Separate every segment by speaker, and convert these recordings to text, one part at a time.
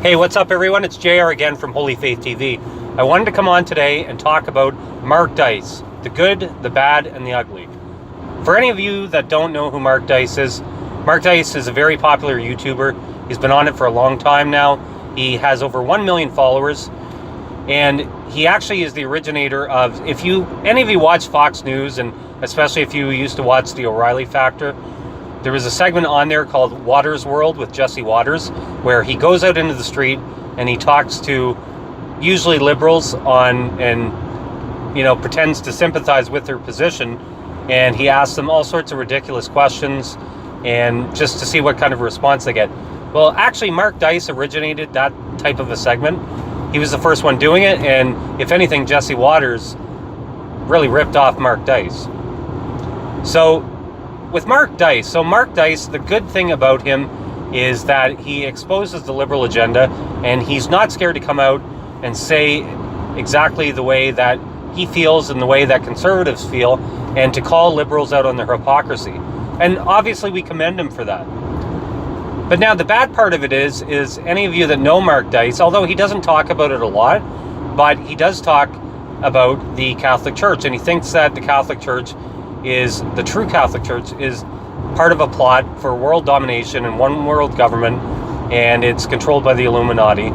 Speaker 1: Hey, what's up everyone? It's JR again from Holy Faith TV. I wanted to come on today and talk about Mark Dice, the good, the bad, and the ugly. For any of you that don't know who Mark Dice is a very popular YouTuber. He's been on it for a long time now. He has over 1 million followers, and he actually is the originator of, if any of you watch Fox News, and especially if you used to watch the O'Reilly Factor, there was a segment on there called Waters World with Jesse Waters, where he goes out into the street and he talks to usually liberals and pretends to sympathize with their position, and he asks them all sorts of ridiculous questions and just to see what kind of response they get. Well, actually, Mark Dice originated that type of a segment. He was the first one doing it, and if anything, Jesse Waters really ripped off Mark Dice. So with Mark Dice, the good thing about him is that he exposes the liberal agenda, and he's not scared to come out and say exactly the way that he feels and the way that conservatives feel, and to call liberals out on their hypocrisy. And obviously we commend him for that. But now the bad part of it is any of you that know Mark Dice, although he doesn't talk about it a lot, but he does talk about the Catholic Church, and he thinks that the Catholic Church the true Catholic Church is part of a plot for world domination and one world government, and it's controlled by the Illuminati.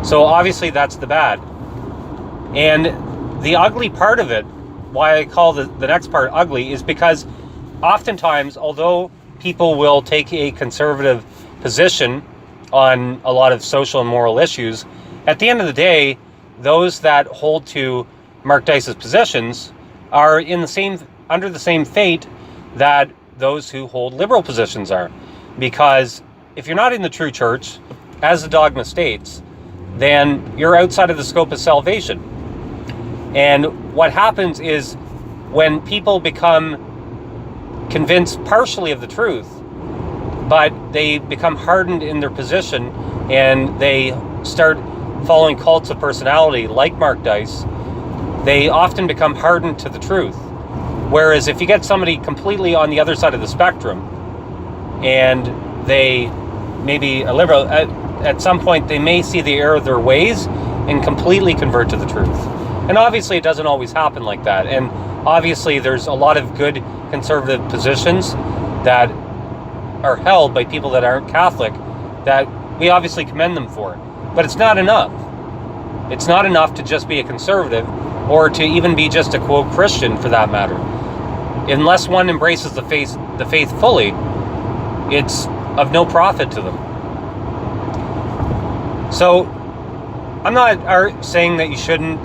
Speaker 1: So obviously that's the bad. And the ugly part of it, why I call the next part ugly, is because oftentimes, although people will take a conservative position on a lot of social and moral issues, at the end of the day, those that hold to Mark Dice's positions are under the same fate that those who hold liberal positions are. Because if you're not in the true church, as the dogma states, then you're outside of the scope of salvation. And what happens is, when people become convinced partially of the truth, but they become hardened in their position and they start following cults of personality like Mark Dice, they often become hardened to the truth. Whereas if you get somebody completely on the other side of the spectrum, and they may be a liberal, at some point they may see the error of their ways and completely convert to the truth. And obviously it doesn't always happen like that. And obviously there's a lot of good conservative positions that are held by people that aren't Catholic that we obviously commend them for. But it's not enough. It's not enough to just be a conservative, or to even be just a quote Christian for that matter. Unless one embraces the faith fully, it's of no profit to them. So I'm not saying that you shouldn't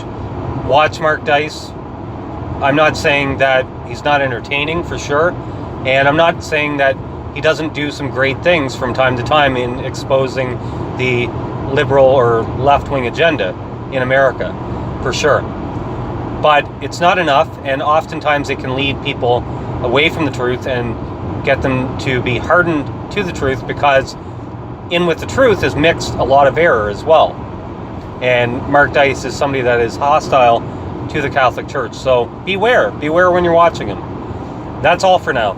Speaker 1: watch Mark Dice. I'm not saying that he's not entertaining, for sure. And I'm not saying that he doesn't do some great things from time to time in exposing the liberal or left-wing agenda in America, for sure. But it's not enough, and oftentimes it can lead people away from the truth and get them to be hardened to the truth, because in with the truth is mixed a lot of error as well. And Mark Dice is somebody that is hostile to the Catholic Church. So beware when you're watching him. That's all for now.